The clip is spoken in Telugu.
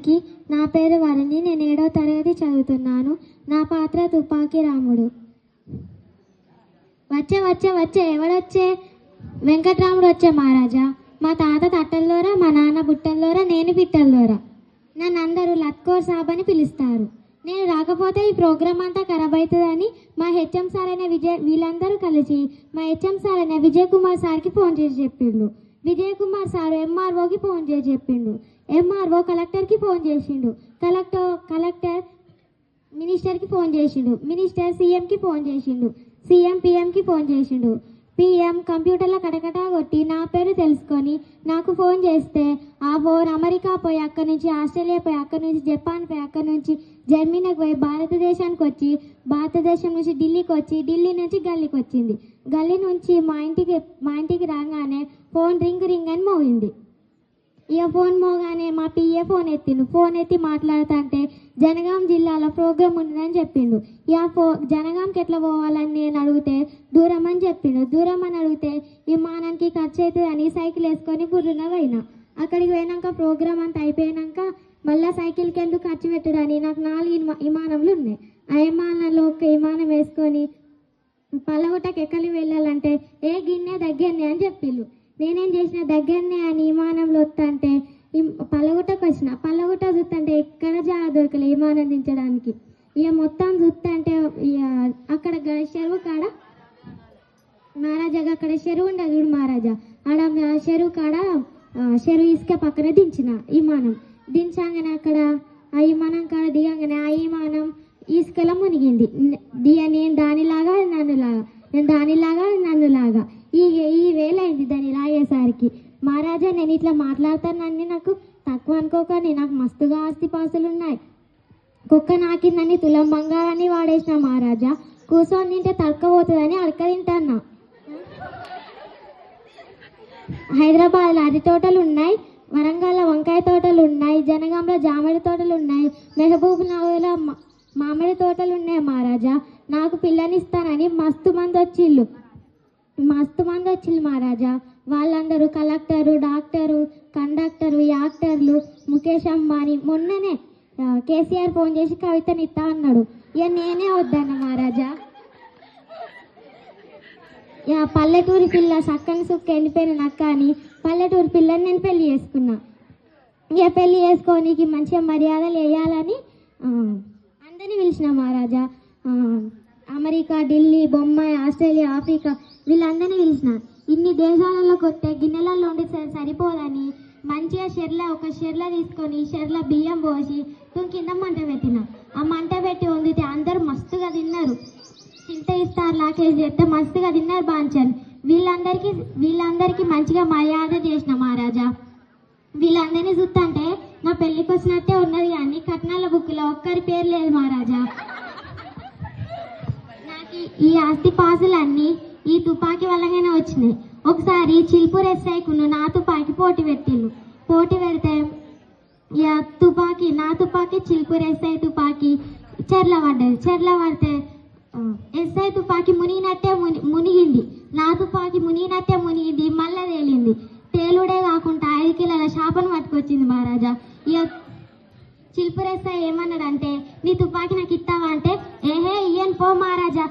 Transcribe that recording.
అందరికీ. నా పేరు వరుణి. నేను 7వ తరగతి చదువుతున్నాను. నా పాత్ర తుపాకీ రాముడు. వచ్చే వచ్చే వచ్చే ఎవడొచ్చే? వెంకట్రాముడు వచ్చే మహారాజా. మా తాత తట్టల్లోరా, మా నాన్న బుట్టల్లోరా, నేను పిట్టల్లోరా. నన్ను అందరూ లత్కోర్ సాబ్ అని పిలుస్తారు. నేను రాకపోతే ఈ ప్రోగ్రామ్ అంతా ఖరాబ్ అవుతుందని మా హెచ్ఎం సార్ అయిన వీళ్ళందరూ కలిసి మా హెచ్ఎం సార్ అయిన విజయ్ కుమార్ సార్కి ఫోన్ చేసి చెప్పిండు. విజయ్ కుమార్ సార్ ఎంఆర్ఓకి ఫోన్ చేసి చెప్పిండు. ఎంఆర్ఓ కలెక్టర్కి ఫోన్ చేసిండు. కలెక్టర్ మినిస్టర్కి ఫోన్ చేసిండు. మినిస్టర్ సీఎంకి ఫోన్ చేసిండు. సీఎం పిఎంకి ఫోన్ చేసిండు. పిఎం కంప్యూటర్లో కటకటా కొట్టి నా పేరు తెలుసుకొని నాకు ఫోన్ చేస్తే ఆ ఫోన్ అమెరికా పోయి, అక్కడి నుంచి ఆస్ట్రేలియా పోయి, అక్కడి నుంచి జపాన్ పోయి, అక్కడి నుంచి జర్మనీకి పోయి భారతదేశానికి వచ్చి, భారతదేశం నుంచి ఢిల్లీకి వచ్చి, ఢిల్లీ నుంచి గల్లీకి వచ్చింది. గల్లీ నుంచి మా ఇంటికి రాగానే ఫోన్ రింగ్ అని మోగింది. ఇక ఫోన్ మోగానే మా పిఏ ఫోన్ ఎత్తిండు. ఫోన్ ఎత్తి మాట్లాడుతుంటే జనగాం జిల్లాలో ప్రోగ్రామ్ ఉందని చెప్పిండు. ఇక జనగాంకి ఎట్లా పోవాలని నేను అడిగితే దూరం అని చెప్పిండు. దూరం అని అడిగితే విమానానికి ఖర్చు అవుతుందని సైకిల్ వేసుకొని బుర్రున పోయినా. అక్కడికి పోయినాక ప్రోగ్రామ్ అంతా అయిపోయాక మళ్ళీ సైకిల్కి ఎందుకు ఖర్చు పెట్టడని నాకు 4 విమానములు ఉన్నాయి. ఆ విమానంలో ఒక విమానం వేసుకొని పల్లగుట్టకి ఎక్కడికి వెళ్ళాలంటే గిన్నె దగ్గరనే అని చెప్పిండు. నేనేం చేసిన దగ్గరనే అని విమానంలో వస్తుంటే పల్లగుట్టకు వచ్చిన. పల్లగుట్ట చూస్తుంటే ఎక్కడ జాగా దొరకలే విమానం దించడానికి. ఇక మొత్తం చూస్తుంటే అక్కడ చెరువు కాడ మహారాజా, అక్కడ చెరువు ఉండదు చూడు మహారాజా, ఆడ చెరువు కాడ చెరువు ఇసుక పక్కన దించిన విమానం. దించగానే అక్కడ ఆ విమానం కాడ దిగంగానే ఆ విమానం ఇసుకలో మునిగింది. నేను దానిలాగా నన్నులాగా, నేను దానిలాగా నన్నులాగా ఈ వేలైంది దాన్ని లాగేసరికి. మహారాజా నేను ఇట్లా మాట్లాడతానని నాకు తక్కువ అనుకోకండి, నాకు మస్తుగా ఆస్తిపాస్తులు ఉన్నాయి. కుక్క నాకిందని తులం బంగారాన్ని వాడేసిన మహారాజా. కూర్చొని తింటే తడకపోతుందని అడక తింటాన్నా. హైదరాబాద్లో అరటి తోటలు ఉన్నాయి, వరంగల్లో వంకాయ తోటలు ఉన్నాయి, జనగాంలో జామాడి తోటలు ఉన్నాయి, మెహబూబ్ నగర్లో మామిడి తోటలు ఉన్నాయి మహారాజా. నాకు పిల్లనిస్తానని మస్తు మంది వచ్చిళ్ళు మహారాజా. వాళ్ళందరూ కలెక్టరు, డాక్టరు, కండక్టరు, యాక్టర్లు, ముఖేష్ అంబానీ. మొన్ననే కేసీఆర్ ఫోన్ చేసి కవితనిస్తా అన్నాడు. ఇక నేనే వద్దన్న మహారాజా. ఇక పల్లెటూరి పిల్ల సక్కని సుక్క ఎండిపోయిన నక్క అని పల్లెటూరి పిల్లని నేను పెళ్లి చేసుకున్నా. ఇక పెళ్లి చేసుకోనికి మంచిగా మర్యాదలు వేయాలని అందరినీ పిలిచిన మహారాజా. America, Delhi, Bombay, Australia, Africa వీళ్ళందరినీ పిలిచిన. ఇన్ని దేశాలలోకి వస్తే గిన్నెలలో ఉండి సరిపోదని మంచిగా ఒక షెర్ల తీసుకొని షెర్ల బియ్యం పోసి కింద మంట పెట్టిన. ఆ మంట పెట్టి వండితే అందరూ మస్తుగా తిన్నారు. చింత ఇస్తారు లాకేసి చేస్తే మస్తుగా తిన్నారు బాంచని. వీళ్ళందరికీ మంచిగా మర్యాద చేసిన మహారాజా. వీళ్ళందరినీ చూస్తుంటే నా పెళ్ళికి వచ్చినట్టే ఉన్నది కానీ కట్నాల బుక్లో ఒక్కరి పేరు లేదు మహారాజా. నాకు ఈ ఆస్తి పాసులన్నీ ఈ తుపాకీ వల్లగానే వచ్చినాయి. ఒకసారి చిల్పూర్ ఎస్ఐకును నా తుపాకీ పోటీ పెట్టిళ్ళు. పోటీ పెడితే నా తుపాకీ చిల్పూర్ ఎస్ఐ తుపాకీ చెర్ల పడ్డది. చెర్ల పడితే ఎస్ఐ తుపాకీ మునిగింది. నా తుపాకీ మునిగింది. మళ్ళా తేలింది. తేలుడే కాకుండా 5 కిలోల చేపను పట్టుకొచ్చింది మహారాజా. ఇక చిల్పూర్ ఎస్ఐ ఏమన్నాడంటే నీ తుపాకీ నాకు ఇస్తావా అంటే ఇయ్యను పో మహారాజా